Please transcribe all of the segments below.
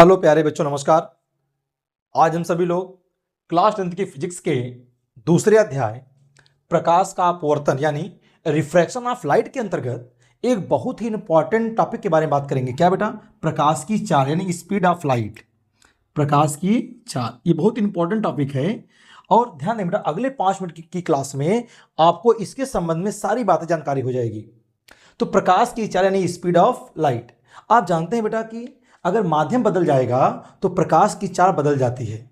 Hello प्यारे बच्चों, नमस्कार। आज हम सभी लोग क्लास 10th की फिजिक्स के दूसरे अध्याय प्रकाश का अपवर्तन यानी रिफ्रैक्शन ऑफ लाइट के अंतर्गत एक बहुत ही इंपॉर्टेंट टॉपिक के बारे में बात करेंगे। क्या बेटा? प्रकाश की चाल यानी स्पीड ऑफ लाइट। प्रकाश की चाल ये बहुत इंपॉर्टेंट टॉपिक है और ध्यान दें बेटा, अगले 5 मिनट की क्लास में आपको इसके संबंध में सारी बातें जानकारी हो जाएगी। तो प्रकाश की चाल यानी स्पीड ऑफ लाइट, आप जानते हैं बेटा कि अगर माध्यम बदल जाएगा तो प्रकाश की चाल बदल जाती है।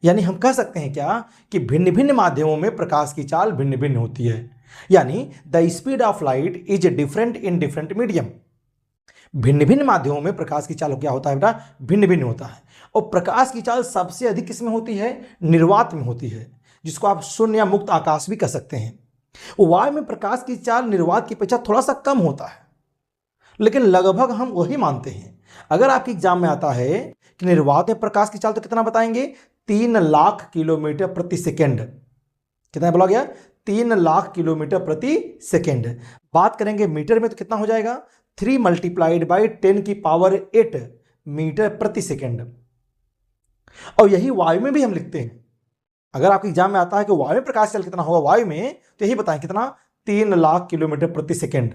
यानी हम कह सकते हैं क्या कि भिन्न भिन्न माध्यमों में प्रकाश की चाल भिन्न भिन्न होती है। यानी the speed of light is different in different medium. भिन्न भिन्न माध्यमों में प्रकाश की चाल क्या होता है बेटा? भिन्न भिन्न होता है। और प्रकाश की चाल सबसे अधिक किसमें होती है? निर्वात में होती है, जिसको आप शून्य या मुक्त आकाश भी कह सकते हैं। वायु में प्रकाश की चाल निर्वात की अपेक्षा थोड़ा सा कम होता है, लेकिन लगभग हम वही मानते हैं। अगर आपके एग्जाम में आता है कि निर्वात में प्रकाश की चाल, तो कितना बताएंगे? 3 लाख किलोमीटर प्रति सेकेंड। कितना बोला गया? 3 लाख किलोमीटर प्रति सेकेंड। बात करेंगे मीटर में तो कितना हो जाएगा? 3 मल्टीप्लाइड बाई 10 की पावर 8 मीटर प्रति सेकेंड। और यही वायु में भी हम लिखते हैं। अगर आपके एग्जाम में आता है कि वायु में प्रकाश चाल कितना होगा वायु में, तो यही बताएं कितना? 3 लाख किलोमीटर प्रति सेकेंड।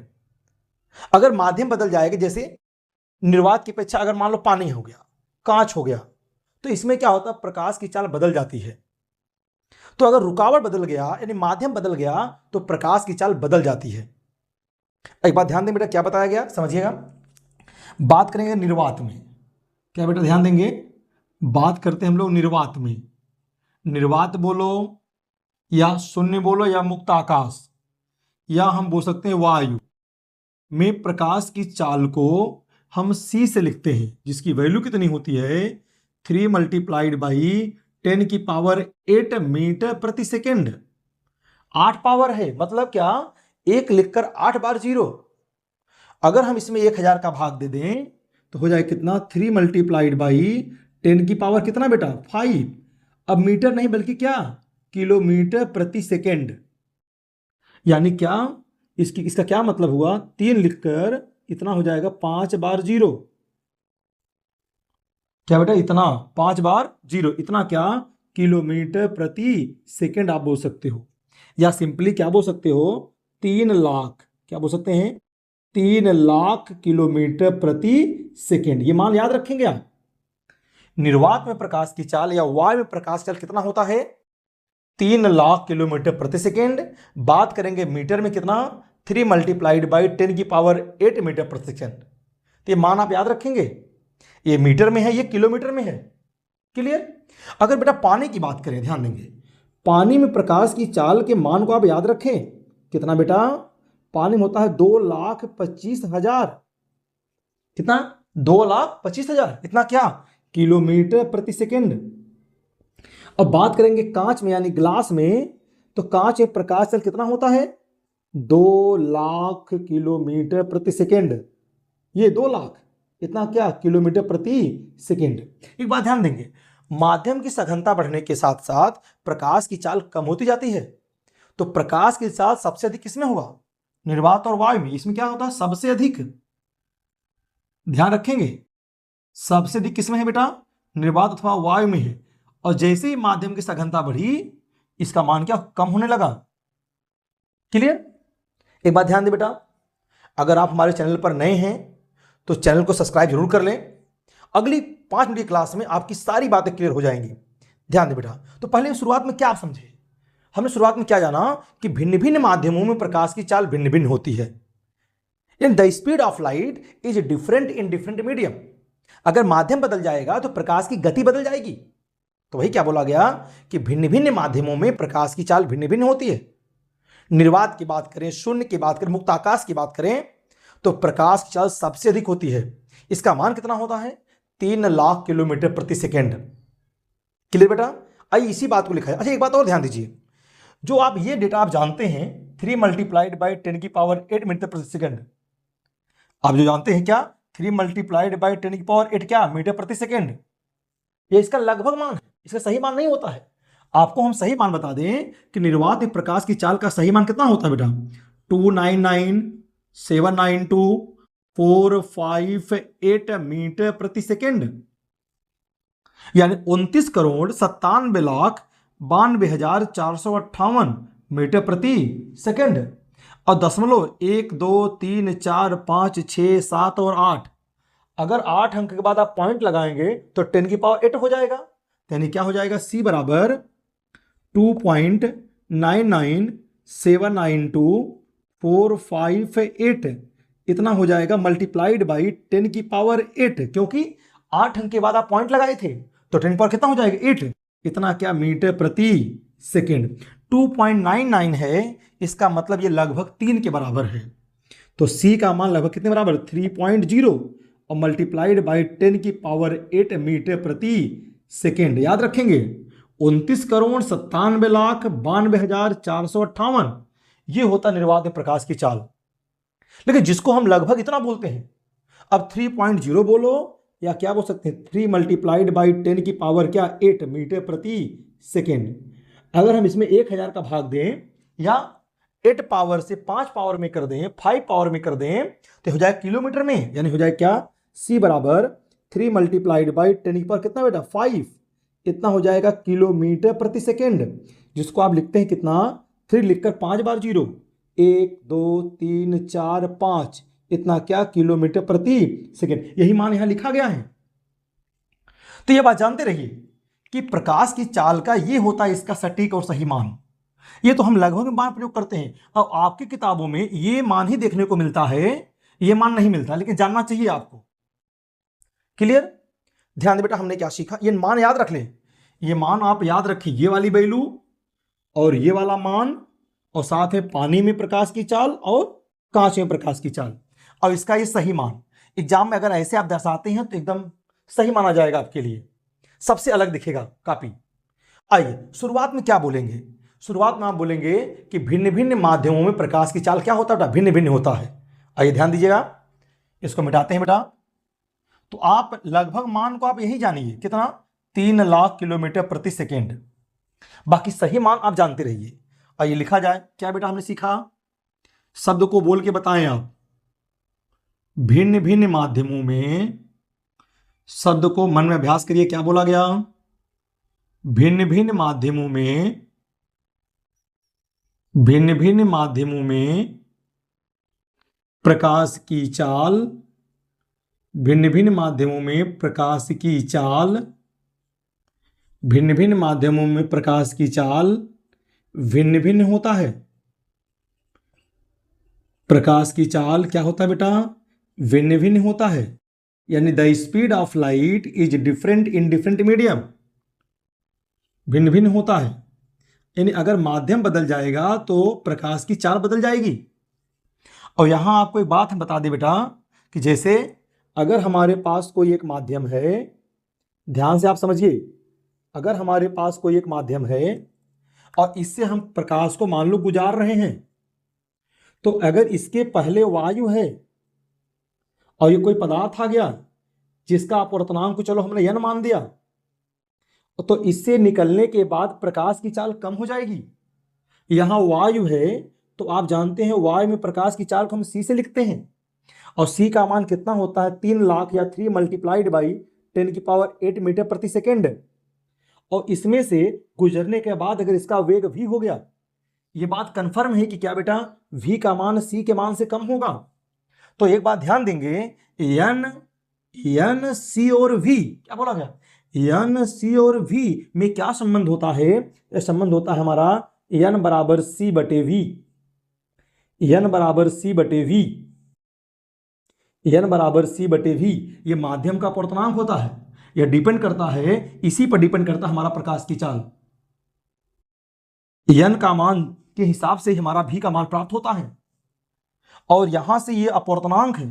अगर माध्यम बदल जाएगा, जैसे निर्वात की अपेक्षा अगर मान लो पानी हो गया, कांच हो गया, तो इसमें क्या होता है? प्रकाश की चाल बदल जाती है। तो अगर रुकावट बदल गया यानी माध्यम बदल गया तो प्रकाश की चाल बदल जाती है। एक बात ध्यान दें बेटा, क्या बताया गया समझिएगा। बात करेंगे निर्वात में। क्या बेटा? ध्यान देंगे, बात करते हैं हम लोग निर्वात में। निर्वात बोलो या शून्य बोलो या मुक्त आकाश, या हम बोल सकते हैं वायु में प्रकाश की चाल को हम c से लिखते हैं, जिसकी वैल्यू कितनी होती है? 3 मल्टीप्लाइड बाई 10 की पावर 8 मीटर प्रति सेकेंड। 8 पावर है, मतलब क्या? 1 लिखकर 8 बार 0। अगर हम इसमें 1000 का भाग दे दें तो हो जाए कितना? 3 मल्टीप्लाइड बाई 10 की पावर कितना बेटा? 5। अब मीटर नहीं बल्कि क्या? किलोमीटर प्रति सेकेंड। यानी क्या इसका क्या मतलब हुआ? 3 लिखकर इतना हो जाएगा 5 बार 0। क्या बेटा? इतना 5 बार 0, इतना क्या? किलोमीटर प्रति सेकेंड आप बोल सकते हो, या सिंपली क्या बोल सकते हो? 3 लाख। क्या बोल सकते हैं? 3 लाख किलोमीटर प्रति सेकेंड। ये मान याद रखेंगे आप। निर्वात में प्रकाश की चाल या वायु में प्रकाश चाल कितना होता है? 3 लाख किलोमीटर प्रति सेकेंड। बात करेंगे मीटर में कितना? 3 मल्टीप्लाइड बाई 10 की पावर 8 मीटर प्रति सेकेंड। तो ये मान आप याद रखेंगे। ये मीटर में है, ये किलोमीटर में है। क्लियर? अगर बेटा पानी की बात करें, ध्यान देंगे, पानी में प्रकाश की चाल के मान को आप याद रखें। कितना बेटा? पानी में होता है 2,25,000। कितना? 2,25,000। इतना क्या? किलोमीटर प्रति सेकेंड। अब बात करेंगे कांच में यानी ग्लास में, तो कांच में प्रकाश चाल कितना होता है? 2 लाख किलोमीटर प्रति सेकेंड। ये 2 लाख, इतना क्या? किलोमीटर प्रति सेकेंड। एक बात ध्यान देंगे, माध्यम की सघनता बढ़ने के साथ साथ प्रकाश की चाल कम होती जाती है। तो प्रकाश की चाल सबसे अधिक किसमें होगा? निर्वात और वायु में। इसमें क्या होता है? सबसे अधिक। ध्यान रखेंगे, सबसे अधिक किसमें है बेटा? निर्वात अथवा वायु में है। और जैसे ही माध्यम की सघनता बढ़ी, इसका मान क्या? कम होने लगा। क्लियर? एक बात ध्यान दे बेटा, अगर आप हमारे चैनल पर नए हैं तो चैनल को सब्सक्राइब जरूर कर लें। अगली 5 मिनट की क्लास में आपकी सारी बातें क्लियर हो जाएंगी। ध्यान दे बेटा, तो पहले शुरुआत में क्या आप समझे? हमने शुरुआत में क्या जाना कि भिन्न भिन्न माध्यमों में प्रकाश की चाल भिन्न भिन्न होती है। In the speed of light is different in different medium. अगर माध्यम बदल जाएगा तो प्रकाश की गति बदल जाएगी। तो वही क्या बोला गया कि भिन्न भिन्न माध्यमों में प्रकाश की चाल भिन्न भिन्न होती है। निर्वात की बात करें, शून्य की बात करें, मुक्त आकाश की बात करें, तो प्रकाश की चाल सबसे अधिक होती है। इसका मान कितना होता है? 3 लाख किलोमीटर प्रति सेकेंड। क्लियर बेटा? आइए इसी बात को लिखा है। अच्छा, एक बात और ध्यान दीजिए, जो आप ये डेटा आप जानते हैं 3 मल्टीप्लाइड बाई 10 की पावर 8 मीटर प्रति सेकेंड, आप जो जानते हैं क्या? 3 मल्टीप्लाइड बाई 10 की पावर 8 क्या? मीटर प्रति सेकेंड। ये इसका लगभग मान है, इसका सही मान नहीं होता है। आपको हम सही मान बता दें कि निर्वात में प्रकाश की चाल का सही मान कितना होता है बेटा? 299,792,458 मीटर प्रति सेकेंड। यानी 29,97,92,458 मीटर प्रति सेकेंड। और दशमलव 1 2 3 4 5 6 7 और 8, अगर 8 अंक के बाद आप पॉइंट लगाएंगे तो 10 की पावर 8 हो जाएगा। यानी क्या हो जाएगा, C बराबर 2.999792,458 इतना हो जाएगा, मल्टीप्लाइड बाई 10 की पावर 8, क्योंकि 8 अंक के बाद आप पॉइंट लगाए थे तो 10 की पावर कितना हो जाएगा, 8। इतना क्या, मीटर प्रति सेकेंड। 2.99 है, इसका मतलब ये लगभग 3 के बराबर है। तो C का मान लगभग कितने बराबर, 3.0 और मल्टीप्लाइड बाई 10 की पावर 8 मीटर प्रति सेकेंड। याद रखेंगे 29,97,92,458 ये होता निर्वात में प्रकाश की चाल। लेकिन जिसको हम लगभग इतना बोलते हैं, अब 3.0 बोलो या क्या बोल सकते हैं, 3 मल्टीप्लाइड बाई 10 की पावर क्या, 8 मीटर प्रति सेकेंड। अगर हम इसमें 1000 का भाग दें या 8 पावर से 5 पावर में कर दें, 5 पावर में कर दें, तो हो जाए किलोमीटर में। यानी हो जाए क्या, C बराबर 3 मल्टीप्लाइड बाई 10 की पावर कितना बेटा, 5, इतना हो जाएगा किलोमीटर प्रति सेकेंड। जिसको आप लिखते हैं कितना, 3 लिखकर 5 बार 0, 1 2 3 4 5, इतना क्या, किलोमीटर प्रति सेकेंड। यही मान यहां लिखा गया है। तो यह बात जानते रहिए कि प्रकाश की चाल का यह होता है इसका सटीक और सही मान। ये तो हम लगभग मान प्रयोग करते हैं। अब आपकी किताबों में ये मान ही देखने को मिलता है, ये मान नहीं मिलता, लेकिन जानना चाहिए आपको। क्लियर? ध्यान दे बेटा, हमने क्या सीखा, ये मान याद रख ले। ये मान आप याद रखिए, ये वाली वैल्यू और ये वाला मान, और साथ में पानी में प्रकाश की चाल और कांच में प्रकाश की चाल, और इसका ये सही मान। एग्जाम में अगर ऐसे आप दर्शाते हैं तो एकदम सही माना जाएगा, आपके लिए सबसे अलग दिखेगा कापी। आइए शुरुआत में क्या बोलेंगे, शुरुआत में आप बोलेंगे कि भिन्न भिन्न माध्यमों में प्रकाश की चाल क्या होता है बेटा, भिन्न भिन्न होता है। आइए ध्यान दीजिएगा, इसको मिटाते हैं बेटा। तो आप लगभग मान को आप यही जानिए, कितना, 3 लाख किलोमीटर प्रति सेकेंड। बाकी सही मान आप जानते रहिए। आइए लिखा जाए, क्या बेटा हमने सीखा, शब्द को बोल के बताएं आप। भिन्न भिन्न माध्यमों में, शब्द को मन में अभ्यास करिए, क्या बोला गया, भिन्न भिन्न माध्यमों में, भिन्न भिन्न माध्यमों में प्रकाश की चाल, भिन्न भिन्न माध्यमों में प्रकाश की चाल, भिन्न भिन्न माध्यमों में प्रकाश की चाल भिन्न भिन्न होता है। प्रकाश की चाल क्या होता है बेटा, भिन्न भिन्न होता है। यानी the speed of light is different in different medium, भिन्न भिन्न होता है। यानी अगर माध्यम बदल जाएगा तो प्रकाश की चाल बदल जाएगी। और यहां आपको एक बात हम बता दें बेटा, कि जैसे अगर हमारे पास कोई एक माध्यम है, ध्यान से आप समझिए, अगर हमारे पास कोई एक माध्यम है और इससे हम प्रकाश को मान लो गुजार रहे हैं, तो अगर इसके पहले वायु है और ये कोई पदार्थ आ गया जिसका अपवर्तनांक को चलो हमने n मान दिया, तो इससे निकलने के बाद प्रकाश की चाल कम हो जाएगी। यहां वायु है तो आप जानते हैं वायु में प्रकाश की चाल को हम C से लिखते हैं, और C का मान कितना होता है, 3 लाख या 3 मल्टीप्लाइड बाई 10 की पावर 8 मीटर प्रति सेकेंड। और इसमें से गुजरने के बाद अगर इसका वेग v हो गया, ये बात कंफर्म है कि क्या बेटा, v का मान C के मान से कम होगा। तो एक बात ध्यान देंगे, n C और v, क्या बोला गया, n C और v में क्या संबंध होता है, यह संबंध होता है हमारा n बराबर C बटे v, n बराबर C बटे v, n बराबर C बटे v। ये माध्यम का अपवर्तनांक होता है, यह डिपेंड करता है, इसी पर डिपेंड करता है हमारा प्रकाश की चाल। n का मान के हिसाब से हमारा v का मान प्राप्त होता है। और यहां से ये अपवर्तनांक है,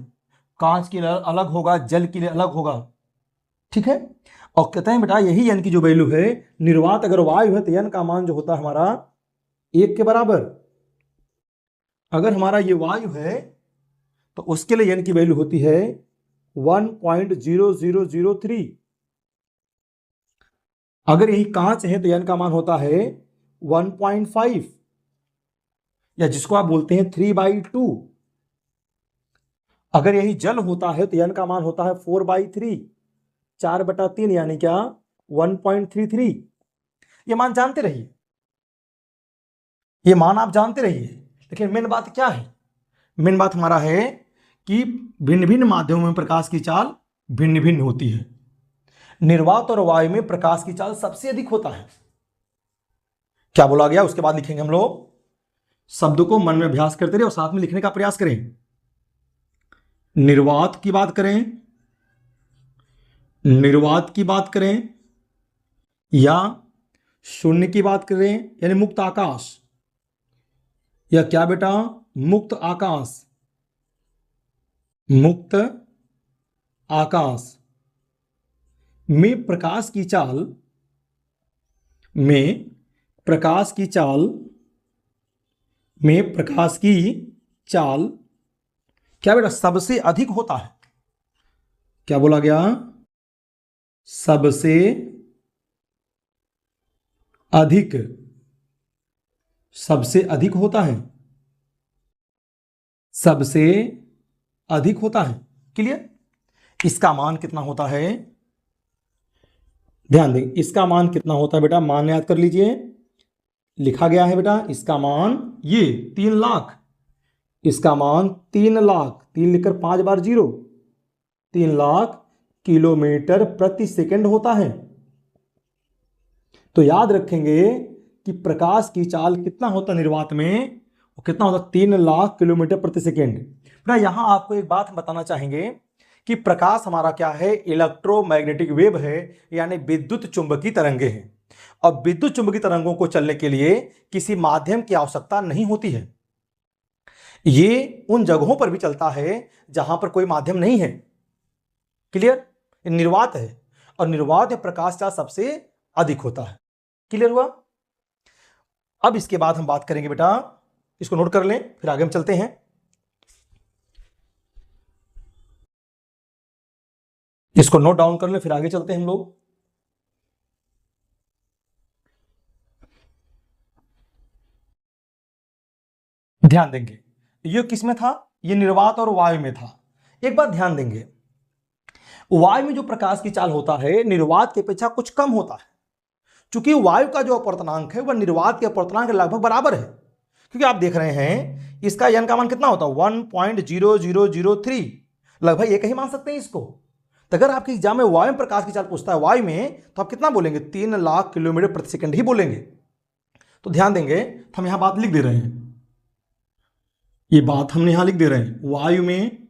कांच के लिए अलग होगा, जल के लिए अलग होगा, ठीक है। और कहते हैं बेटा यही n की जो वैल्यू है, निर्वात अगर वायु है तो n का मान जो होता है हमारा 1 के बराबर। अगर हमारा ये वायु है तो उसके लिए n की वैल्यू होती है 1.0003। अगर यही कांच है तो n का मान होता है 1.5, या जिसको आप बोलते हैं 3/2। अगर यही जल होता है तो n का मान होता है 4/3, 4/3, यानी क्या 1.33। ये मान जानते रहिए, ये मान आप जानते रहिए। लेकिन मेन बात क्या है? मेन बात हमारा है कि भिन्न भिन्न माध्यमों में प्रकाश की चाल भिन्न भिन्न होती है। निर्वात और वायु में प्रकाश की चाल सबसे अधिक होता है। क्या बोला गया उसके बाद लिखेंगे हम लोग। शब्द को मन में अभ्यास करते रहे और साथ में लिखने का प्रयास करें। निर्वात की बात करें, निर्वात की बात करें या शून्य की बात करें यानी मुक्त आकाश, या क्या बेटा, मुक्त आकाश, मुक्त आकाश में प्रकाश की चाल, में प्रकाश की चाल, में प्रकाश की चाल क्या बेटा सबसे अधिक होता है। क्या बोला गया? सबसे अधिक, सबसे अधिक होता है, सबसे अधिक होता है। क्लियर? इसका मान कितना होता है? ध्यान दें, इसका मान कितना होता है बेटा, मान याद कर लीजिए। लिखा गया है बेटा इसका मान ये 3 लाख, इसका मान 3 लाख, 3 लिखकर 5 बार 0, 3 लाख किलोमीटर प्रति सेकंड होता है। तो याद रखेंगे कि प्रकाश की चाल कितना होता है निर्वात में, और कितना होता है 3 लाख किलोमीटर प्रति सेकंड। बेटा यहां आपको एक बात बताना चाहेंगे कि प्रकाश हमारा क्या है, इलेक्ट्रोमैग्नेटिक वेव है, यानी विद्युत चुंबकीय तरंगे हैं। और विद्युत चुंबकीय तरंगों को चलने के लिए किसी माध्यम की आवश्यकता नहीं होती है। ये उन जगहों पर भी चलता है जहां पर कोई माध्यम नहीं है। क्लियर? निर्वात है, और निर्वात में प्रकाश चाल सबसे अधिक होता है। क्लियर हुआ? अब इसके बाद हम बात करेंगे बेटा, इसको नोट कर लें, फिर आगे हम चलते हैं। इसको नोट डाउन कर लें, फिर आगे चलते हैं हम लोग। ध्यान देंगे, ये किस में था? ये निर्वात और वायु में था। एक बात ध्यान देंगे, वायु में जो प्रकाश की चाल होता है निर्वात के अपेक्षा कुछ कम होता है, क्योंकि वायु का जो अपवर्तनांक है वह निर्वात के अपवर्तनांक के लगभग बराबर है। क्योंकि आप देख रहे हैं इसका n का मान कितना होता है 1.0003, लगभग एक ही मान सकते हैं इसको। तो अगर आपके एग्जाम में वायु में प्रकाश की चाल पूछता है वायु में, तो आप कितना बोलेंगे? 3 लाख किलोमीटर प्रति सेकंड ही बोलेंगे। तो ध्यान देंगे, तो हम यहां बात लिख दे रहे हैं, ये बात हमने यहां लिख दे रहे हैं। वायु में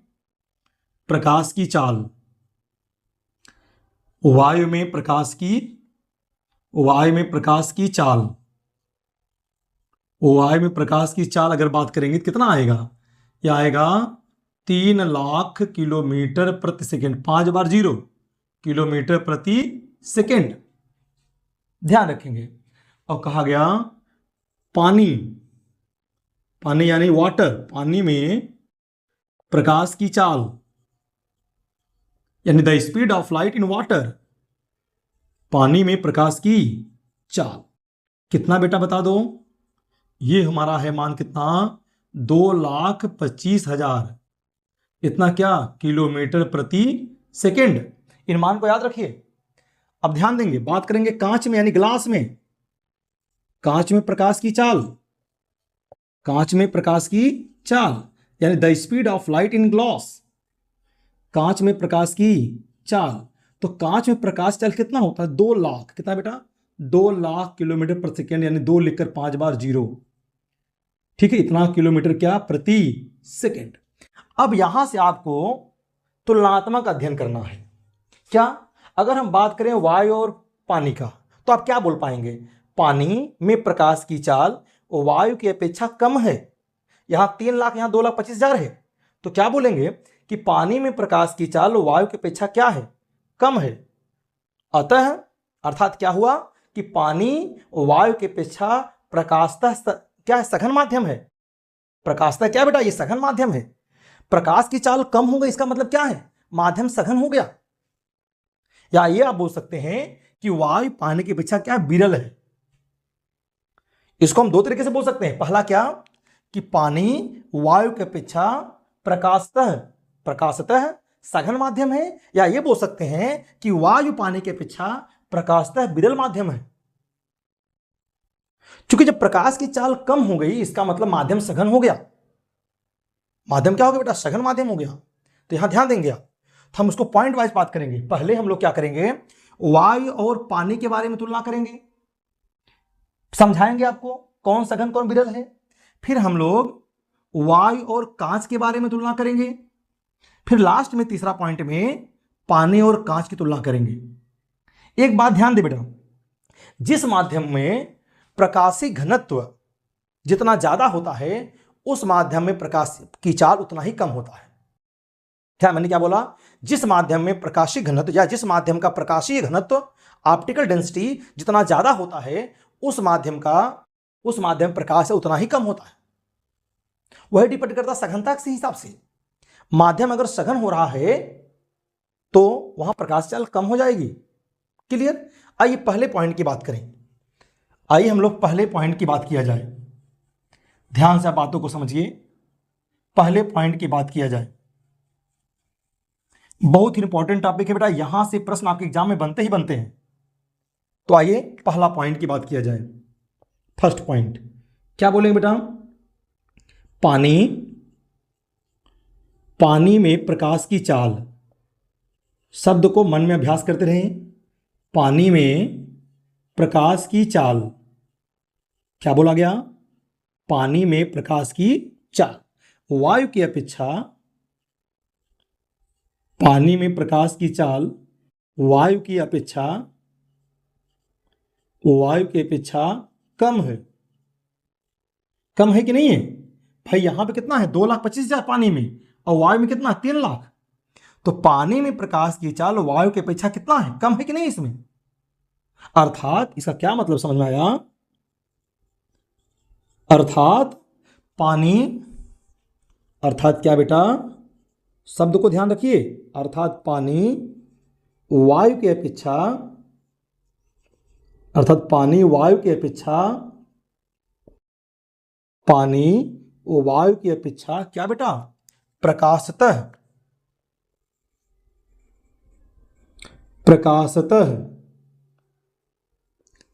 प्रकाश की चाल, वायु में प्रकाश की, वायु में प्रकाश की चाल, वायु में प्रकाश की चाल अगर बात करेंगे तो कितना आएगा? यह आएगा 3 लाख किलोमीटर प्रति सेकंड, 5 बार 0, किलोमीटर प्रति सेकंड। ध्यान रखेंगे। और कहा गया पानी, पानी यानी वाटर, पानी में प्रकाश की चाल यानी the speed of light in water, पानी में प्रकाश की चाल कितना बेटा बता दो? ये हमारा है मान कितना? 2,25,000, इतना क्या? किलोमीटर प्रति सेकंड। इन मान को याद रखिए। अब ध्यान देंगे, बात करेंगे कांच में यानी ग्लास में, कांच में प्रकाश की चाल, कांच में प्रकाश की चाल यानी the speed of light in glass, कांच में प्रकाश की चाल। तो कांच में प्रकाश चाल कितना होता है? 2 लाख, कितना बेटा? 2 लाख किलोमीटर प्रति सेकंड, यानी 2 लिखकर 5 बार 0, ठीक है, इतना किलोमीटर क्या? प्रति सेकंड। अब यहां से आपको तुलनात्मक अध्ययन करना है। क्या? अगर हम बात करें वायु और पानी का, तो आप क्या बोल पाएंगे? पानी में प्रकाश की चाल वायु की अपेक्षा कम है। यहां 3 लाख, यहां 2,25,000 है, तो क्या बोलेंगे कि पानी में प्रकाश की चाल वायु की अपेक्षा क्या है? कम है। अतः अर्थात क्या हुआ कि पानी वायु की अपेक्षा प्रकाशतः क्या है? सघन माध्यम है। प्रकाशतः क्या बेटा? ये सघन माध्यम है। प्रकाश की चाल कम हो गई, इसका मतलब क्या है? माध्यम सघन हो गया। या ये आप बोल सकते हैं कि वायु पानी की अपेक्षा क्या? विरल है। इसको हम 2 तरीके से बोल सकते हैं। पहला क्या कि पानी वायु की अपेक्षा प्रकाशतः सघन माध्यम है, या ये बोल सकते हैं कि वायु पानी की अपेक्षा प्रकाशतः विरल माध्यम है। क्योंकि जब प्रकाश की चाल कम हो गई इसका मतलब माध्यम सघन हो गया। माध्यम क्या हो गया बेटा? सघन माध्यम हो गया। तो यहां ध्यान देंगे आप, तो हम उसको पॉइंट वाइज बात करेंगे। पहले हम लोग क्या करेंगे, वायु और पानी के बारे में तुलना करेंगे, समझाएंगे आपको कौन सघन कौन विरल है। फिर हम लोग वायु और कांच के बारे में तुलना करेंगे। फिर लास्ट में तीसरा पॉइंट में पानी और कांच की तुलना करेंगे। एक बात ध्यान दे बेटा, जिस माध्यम में प्रकाशीय घनत्व जितना ज्यादा होता है उस माध्यम में प्रकाश की चाल उतना ही कम होता है। क्या मैंने क्या बोला? जिस माध्यम में प्रकाशीय घनत्व या जिस माध्यम का प्रकाशीय घनत्व ऑप्टिकल डेंसिटी जितना ज्यादा होता है उस माध्यम प्रकाश उतना ही कम होता है। वह डिपेंड करता सघनता के हिसाब से। माध्यम अगर सघन हो रहा है तो वहां प्रकाश चाल कम हो जाएगी। क्लियर? आइए पहले पॉइंट की बात करें। आइए हम लोग पहले पॉइंट की बात किया जाए। ध्यान से आप बातों को समझिए। पहले पॉइंट की बात किया जाए, बहुत ही इंपॉर्टेंट टॉपिक है बेटा, यहां से प्रश्न आपके एग्जाम में बनते ही बनते हैं। तो आइए पहला पॉइंट की बात किया जाए। फर्स्ट पॉइंट क्या बोलेंगे बेटा? पानी में प्रकाश की चाल। शब्द को मन में अभ्यास करते रहें। पानी में प्रकाश की चाल। क्या बोला गया? पानी में प्रकाश की चाल वायु की अपेक्षा, पानी में प्रकाश की चाल वायु की अपेक्षा कम है। कम है कि नहीं है भाई? यहां पे कितना है? 2,25,000 पानी में, और वायु में कितना? 3 लाख। तो पानी में प्रकाश की चाल वायु की अपेक्षा कितना है? कम है कि नहीं इसमें? अर्थात इसका क्या मतलब समझ में आया? अर्थात क्या बेटा? शब्द को ध्यान रखिए। अर्थात पानी वायु की अपेक्षा क्या बेटा? प्रकाशतः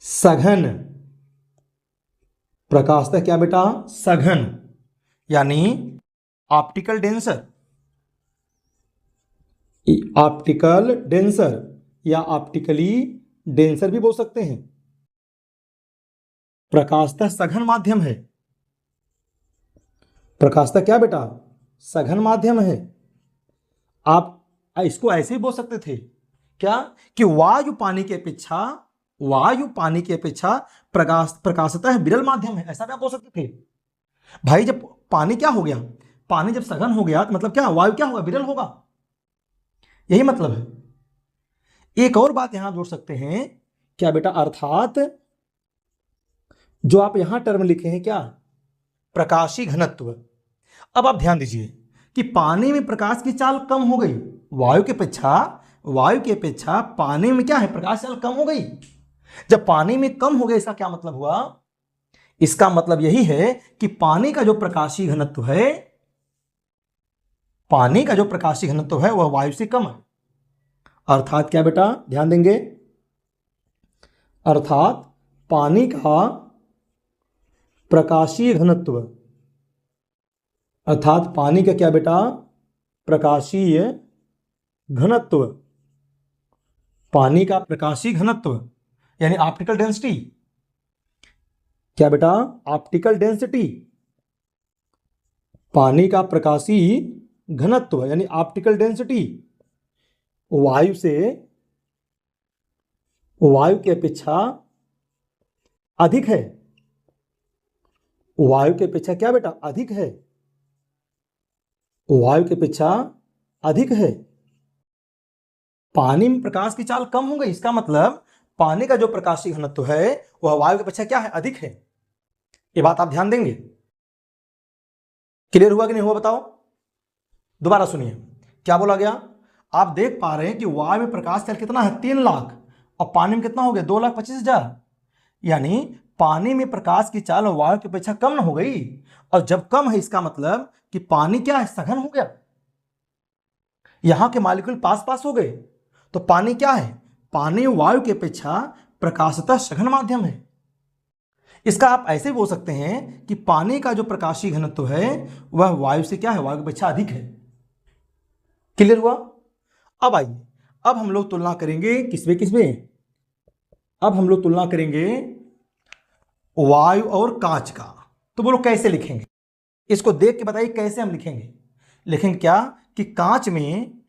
सघन। प्रकाशतः क्या बेटा? सघन, यानी ऑप्टिकल डेंसर या ऑप्टिकली डेंसर भी बोल सकते हैं। प्रकाशतः सघन माध्यम है। प्रकाशतः क्या बेटा? सघन माध्यम है। आप इसको ऐसे ही बोल सकते थे क्या कि वायु पानी की अपेक्षा प्रकाशतः विरल माध्यम है, ऐसा भी आप बोल सकते थे। भाई जब पानी क्या हो गया? पानी जब सघन हो गया तो मतलब क्या? वायु क्या होगा? विरल होगा। यही मतलब है। एक और बात यहां जोड़ सकते हैं क्या बेटा? अर्थात जो आप यहां टर्म लिखे हैं क्या? प्रकाशीय घनत्व। अब आप ध्यान दीजिए कि पानी में प्रकाश की चाल कम हो गई, वायु की अपेक्षा पानी में क्या है? प्रकाश चाल कम हो गई। जब पानी में कम हो गया इसका क्या मतलब हुआ? इसका मतलब यही है कि पानी का जो प्रकाशीय घनत्व है वह वायु से कम है। अर्थात क्या बेटा? ध्यान देंगे। अर्थात पानी का प्रकाशीय घनत्व, अर्थात पानी का क्या बेटा? प्रकाशीय घनत्व। पानी का प्रकाशीय घनत्व यानी ऑप्टिकल डेंसिटी। क्या बेटा? Optical density. पानी का प्रकाशीय घनत्व यानी ऑप्टिकल डेंसिटी वायु की अपेक्षा अधिक है। वायु की अपेक्षा क्या बेटा? अधिक है। वायु की अपेक्षा अधिक है। पानी में प्रकाश की चाल कम हो गई, इसका मतलब पानी का जो प्रकाशीय घनत्व है वह वायु की अपेक्षा क्या है? अधिक है। ये बात आप ध्यान देंगे। क्लियर हुआ कि नहीं हुआ बताओ? दोबारा सुनिए क्या बोला गया। आप देख पा रहे हैं कि वायु में प्रकाश चाल कितना है? 3 लाख, और पानी में कितना हो गया? 2,25,000। यानी पानी में प्रकाश की चाल वायु की अपेक्षा कम न हो गई, और जब कम है इसका मतलब कि पानी क्या है? सघन हो गया। यहां के मॉलिक्यूल पास पास हो गए, तो पानी क्या है? पानी वायु की अपेक्षा प्रकाशतः सघन माध्यम है। इसका आप ऐसे बोल सकते हैं कि पानी का जो प्रकाशीय घनत्व है वह वायु से क्या है, वायु की अपेक्षा अधिक है। क्लियर हुआ? अब आइए, अब हम लोग तुलना करेंगे किसमें किसमें, अब हम लोग तुलना करेंगे वायु और कांच का। तो बोलो कैसे लिखेंगे, इसको देख के बताइए कैसे हम लिखेंगे। लिखेंगे क्या कि कांच में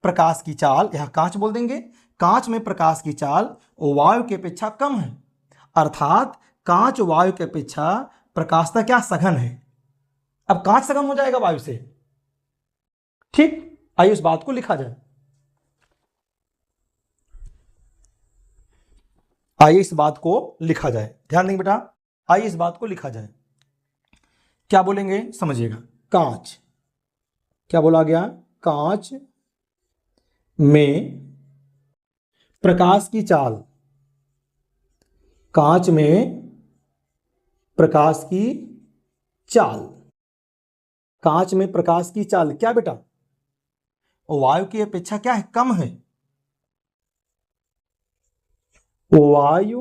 प्रकाश की चाल, यहां कांच बोल देंगे, कांच में प्रकाश की चाल वायु की अपेक्षा कम है, अर्थात कांच वायु की अपेक्षा प्रकाशता क्या, सघन है। अब कांच सघन हो जाएगा वायु से, ठीक। आइए इस बात को लिखा जाए, आइए इस बात को लिखा जाए, ध्यान देंगे बेटा, आइए इस बात को लिखा जाए। क्या बोलेंगे समझिएगा, कांच, क्या बोला गया, कांच में प्रकाश की चाल, कांच में प्रकाश की चाल, कांच में प्रकाश की चाल क्या बेटा, वायु की अपेक्षा क्या है, कम है। वायु,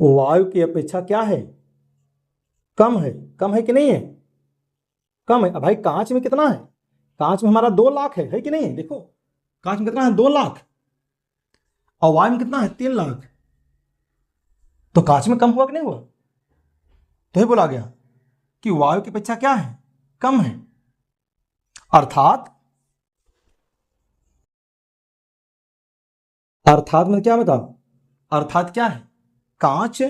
वायु की अपेक्षा क्या है, कम है। कम है कि नहीं है, कम है। अब भाई कांच में कितना है, कांच में हमारा 2 लाख है कि नहीं है, देखो कांच में कितना है 2 लाख, और वायु में कितना है 3 लाख, तो कांच में कम हुआ कि नहीं हुआ। तो ये बोला गया कि वायु की अपेक्षा क्या है, कम है, अर्थात, अर्थात में क्या बताओ, अर्थात क्या है, कांच,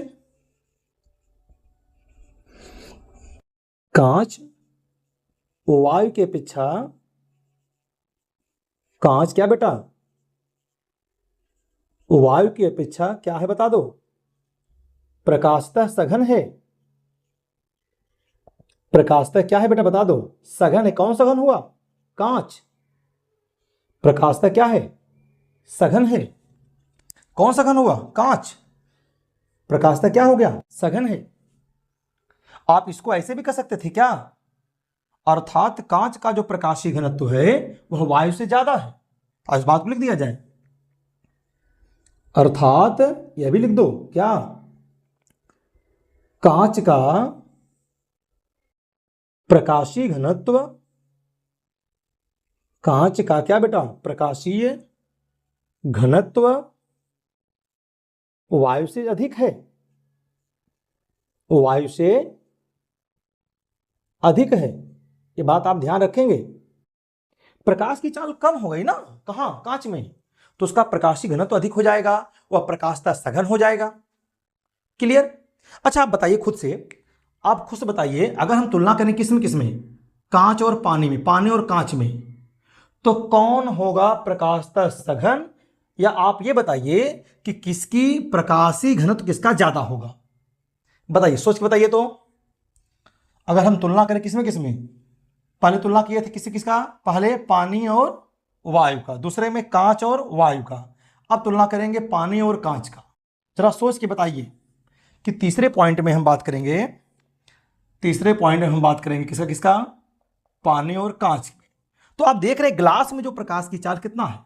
कांच वायु की अपेक्षा, कांच क्या बेटा, वायु की अपेक्षा क्या है बता दो, प्रकाशतः सघन है। प्रकाशतः क्या है बेटा बता दो, सघन है। कौन सघन हुआ, कांच। प्रकाशतः क्या है, सघन है। कौन सघन हुआ, कांच। प्रकाशतः क्या हो गया, सघन है। आप इसको ऐसे भी कर सकते थे क्या, अर्थात कांच का जो प्रकाशीय घनत्व है वह वायु से ज्यादा है। आज इस बात को लिख दिया जाए, अर्थात यह भी लिख दो क्या, कांच का प्रकाशीय घनत्व, कांच का क्या बेटा, प्रकाशीय घनत्व वायु से अधिक है, वायु से अधिक है। ये बात आप ध्यान रखेंगे। प्रकाश की चाल कम हो गई ना, कहां, कांच में, तो उसका प्रकाशीय घनत्व अधिक हो जाएगा, वह प्रकाशता सघन हो जाएगा। क्लियर? अच्छा आप बताइए खुद से, आप खुद से बताइए, अगर हम तुलना करें किसमें किसमें, कांच और पानी में, पानी और कांच में, तो कौन होगा प्रकाशतः सघन, या आप ये बताइए कि किसकी प्रकाशीय घनत्व किसका ज्यादा होगा, बताइए, सोच के बताइए। तो अगर हम तुलना करें किसमें किसमें, पहले तुलना किए थे किसी किसका, पहले पानी और वायु का, दूसरे में कांच और वायु का, अब तुलना करेंगे पानी और कांच का। जरा सोच के बताइए कि तीसरे पॉइंट में हम बात करेंगे, तीसरे पॉइंट में हम बात करेंगे किसका किसका, पानी और कांच में। तो आप देख रहे हैं ग्लास में जो प्रकाश की चाल कितना है,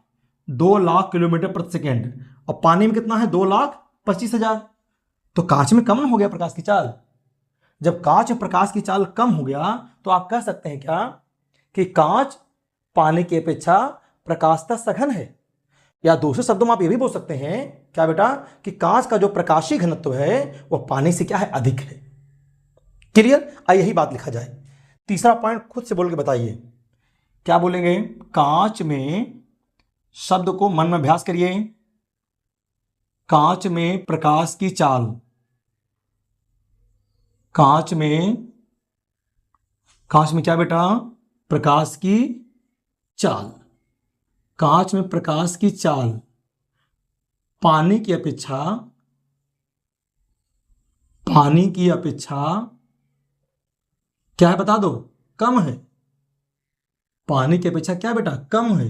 2 लाख किलोमीटर प्रति सेकेंड, और पानी में कितना है, 2,25,000। तो कांच में कम हो गया प्रकाश की चाल। जब कांच में प्रकाश की चाल कम हो गया तो आप कह सकते हैं क्या कि कांच पानी की अपेक्षा प्रकाशतः सघन है, या दूसरे शब्दों में आप ये भी बोल सकते हैं क्या बेटा कि कांच का जो प्रकाशीय घनत्व है वह पानी से क्या है, अधिक है। क्लियर? आइए यही बात लिखा जाए। तीसरा पॉइंट खुद से बोल के बताइए, क्या बोलेंगे, कांच में, शब्द को मन में अभ्यास करिए, कांच में प्रकाश की चाल, कांच में, कांच में क्या बेटा, प्रकाश की चाल, कांच में प्रकाश की चाल पानी की अपेक्षा, पानी की अपेक्षा क्या है बता दो, कम है। पानी की अपेक्षा क्या बेटा, कम है।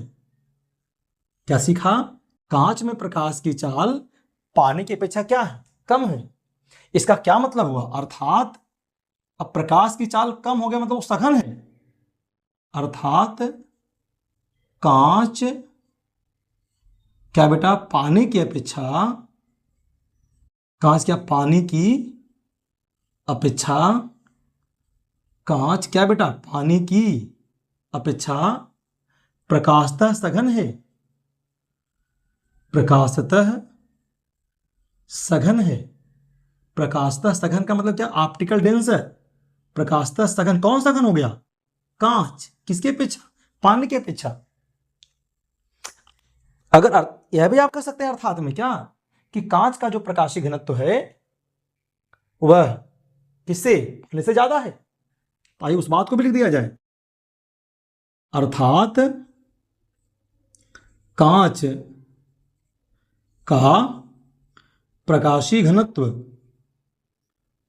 क्या सीखा, कांच में प्रकाश की चाल पानी की अपेक्षा क्या है, कम है। इसका क्या मतलब हुआ, अर्थात अब प्रकाश की चाल कम हो गया मतलब वो सघन है, अर्थात कांच क्या बेटा? पानी की अपेक्षा, कांच क्या पानी की अपेक्षा, कांच क्या बेटा? पानी की अपेक्षा प्रकाशतः सघन है। प्रकाशतः सघन है। प्रकाशतः सघन का मतलब क्या? ऑप्टिकल डेंस है। प्रकाशतः सघन, कौन सघन हो गया? कांच। किसके अपेक्षा? पानी की अपेक्षा। अगर यह भी आप कह सकते हैं अर्थात में क्या, कि कांच का जो प्रकाशीय घनत्व है वह किससे? पानी से ज्यादा है। आइए उस बात को भी लिख दिया जाए। अर्थात कांच का प्रकाशीय घनत्व,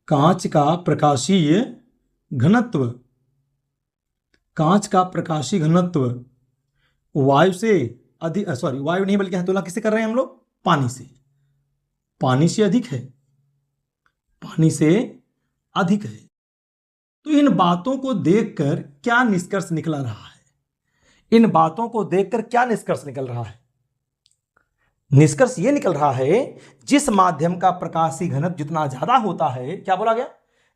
कांच का प्रकाशीय घनत्व, कांच का प्रकाशीय घनत्व वायु से अधिक, सॉरी वायु नहीं बल्कि तुलना किससे कर रहे हैं हम लोग? पानी से। पानी से अधिक है। पानी से अधिक है। तो इन बातों को देखकर क्या निष्कर्ष निकल रहा है? इन बातों को देखकर क्या निष्कर्ष निकल रहा है? निष्कर्ष यह निकल रहा है, जिस माध्यम का प्रकाशीय घनत्व जितना ज्यादा होता है, क्या बोला गया?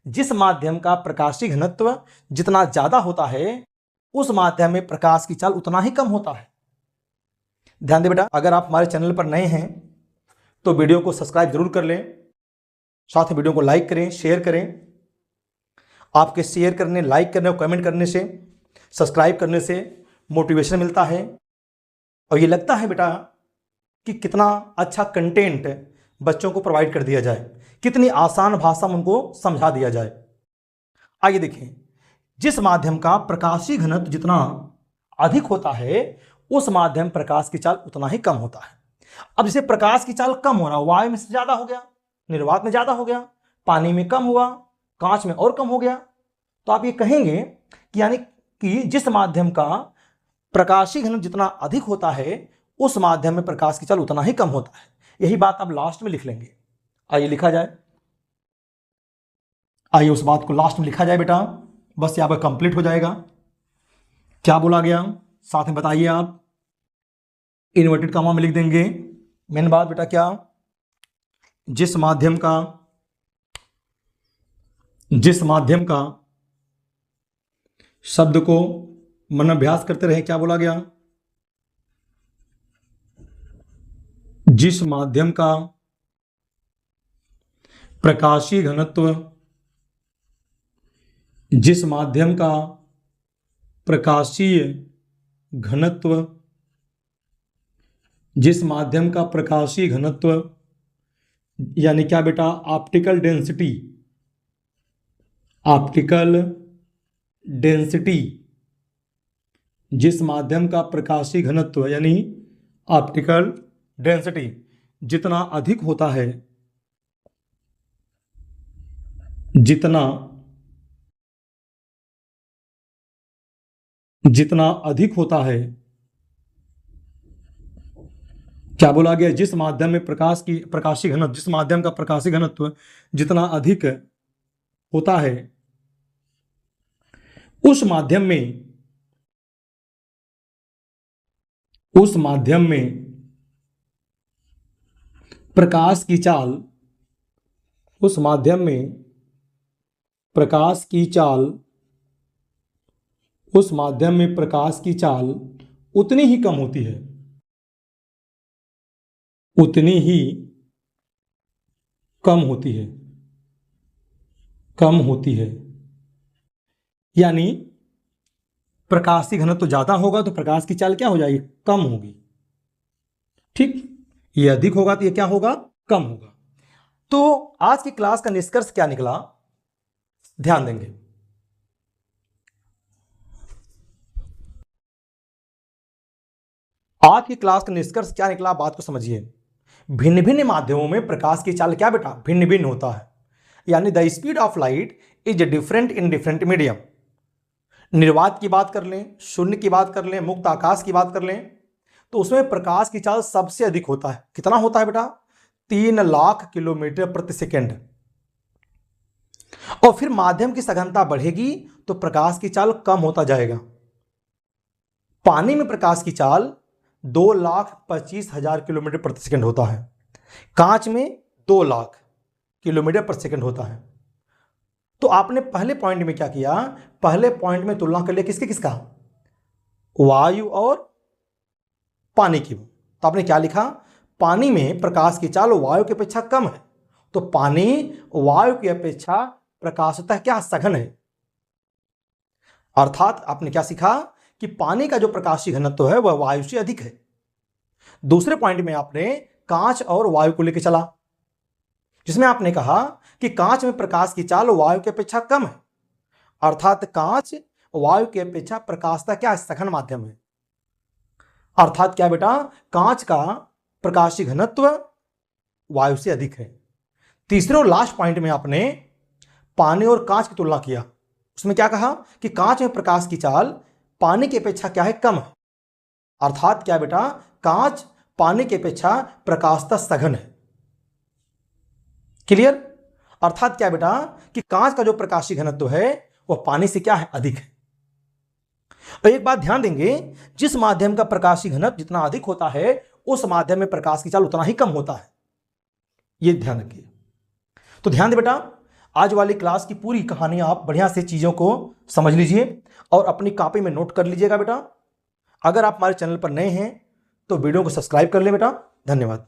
जिस माध्यम का प्रकाशीय घनत्व जितना ज्यादा होता है उस माध्यम में प्रकाश की चाल उतना ही कम होता है। ध्यान दें बेटा, अगर आप हमारे चैनल पर नए हैं तो वीडियो को सब्सक्राइब जरूर कर लें, साथ ही वीडियो को लाइक करें, शेयर करें। आपके शेयर करने, लाइक करने और कमेंट करने से, सब्सक्राइब करने से मोटिवेशन मिलता है और ये लगता है बेटा कि कितना अच्छा कंटेंट बच्चों को प्रोवाइड कर दिया जाए, कितनी आसान भाषा में उनको समझा दिया जाए। आइए देखें, जिस माध्यम का प्रकाशीय घनत्व जितना अधिक होता है उस माध्यम प्रकाश की चाल उतना ही कम होता है। अब जैसे प्रकाश की चाल कम हो रहा, वायु में से ज्यादा हो गया, निर्वात में ज्यादा हो गया, पानी में कम हुआ, कांच में और कम हो गया, तो आप ये कहेंगे कि यानी कि जिस माध्यम का प्रकाशीय घनत्व जितना अधिक होता है उस माध्यम में प्रकाश की चाल उतना ही कम होता है। यही बात आप लास्ट में लिख लेंगे। आइए लिखा जाए, आइए उस बात को लास्ट में लिखा जाए बेटा, बस यहां पर कंप्लीट हो जाएगा। क्या बोला गया साथ में बताइए आप, इन्वर्टेड कॉमा में लिख देंगे। मेन बात बेटा क्या, जिस माध्यम का शब्द को मन अभ्यास करते रहे, क्या बोला गया? जिस माध्यम का प्रकाशीय घनत्व, जिस माध्यम का प्रकाशीय घनत्व, जिस माध्यम का प्रकाशीय घनत्व यानी क्या बेटा? ऑप्टिकल डेंसिटी, ऑप्टिकल डेंसिटी, जिस माध्यम का प्रकाशीय घनत्व यानी ऑप्टिकल डेंसिटी जितना अधिक होता है, जितना अधिक होता है, क्या बोला गया? जिस माध्यम में प्रकाशीय घनत्व, जिस माध्यम का प्रकाशीय घनत्व जितना अधिक होता है उस माध्यम में प्रकाश की चाल, उस माध्यम में प्रकाश की चाल, उस माध्यम में प्रकाश की चाल उतनी ही कम होती है, उतनी ही कम होती है, कम होती है। यानी प्रकाशीय घनत्व तो ज्यादा होगा तो प्रकाश की चाल क्या हो जाएगी? कम होगी। ठीक, ये अधिक होगा तो ये क्या होगा? कम होगा। तो आज की क्लास का निष्कर्ष क्या निकला, ध्यान देंगे। आज की क्लास का निष्कर्ष क्या निकला, बात को समझिए। भिन्न भिन्न माध्यमों में प्रकाश की चाल क्या बेटा? भिन्न भिन्न होता है। यानी the speed of light is different in different medium. निर्वात की बात कर लें, शून्य की बात कर लें, मुक्त आकाश की बात कर लें, तो उसमें प्रकाश की चाल सबसे अधिक होता है। कितना होता है बेटा? 3 लाख किलोमीटर प्रति सेकेंड। और फिर माध्यम की सघनता बढ़ेगी तो प्रकाश की चाल कम होता जाएगा। पानी में प्रकाश की चाल 2,25,000 किलोमीटर प्रति सेकंड होता है। कांच में 2 लाख किलोमीटर प्रति सेकंड होता है। तो आपने पहले पॉइंट में क्या किया, पहले पॉइंट में तुलना कर लिया किसके किसका, वायु और पानी की। तो आपने क्या लिखा, पानी में प्रकाश की चाल वायु की अपेक्षा कम है, तो पानी वायु की अपेक्षा प्रकाशतः क्या सघन है। अर्थात आपने क्या सीखा कि पानी का जो प्रकाशीय घनत्व है वह वायु से अधिक है। दूसरे पॉइंट में आपने कांच और वायु को लेकर चला, जिसमें आपने कहा कि कांच में प्रकाश की चाल वायु की अपेक्षा कम है, अर्थात कांच वायु की अपेक्षा प्रकाशतः क्या सघन माध्यम है। अर्थात क्या बेटा, कांच का प्रकाशीय घनत्व वायु से अधिक है। तीसरे और लास्ट पॉइंट में आपने पानी और कांच की तुलना किया, उसमें क्या कहा कि कांच में प्रकाश की चाल पानी की अपेक्षा क्या है, कम है। अर्थात क्या बेटा, कांच पानी की अपेक्षा प्रकाशतः सघन है। क्लियर। अर्थात क्या बेटा कि कांच का जो प्रकाशीय घनत्व है वह पानी से क्या है, अधिक है। और एक बात ध्यान देंगे, जिस माध्यम का प्रकाशीय घनत्व जितना अधिक होता है उस माध्यम में प्रकाश की चाल उतना ही कम होता है, यह ध्यान रखिए। तो ध्यान दे बेटा, आज वाली क्लास की पूरी कहानी आप बढ़िया से चीजों को समझ लीजिए और अपनी कॉपी में नोट कर लीजिएगा बेटा। अगर आप हमारे चैनल पर नए हैं तो वीडियो को सब्सक्राइब कर ले बेटा। धन्यवाद।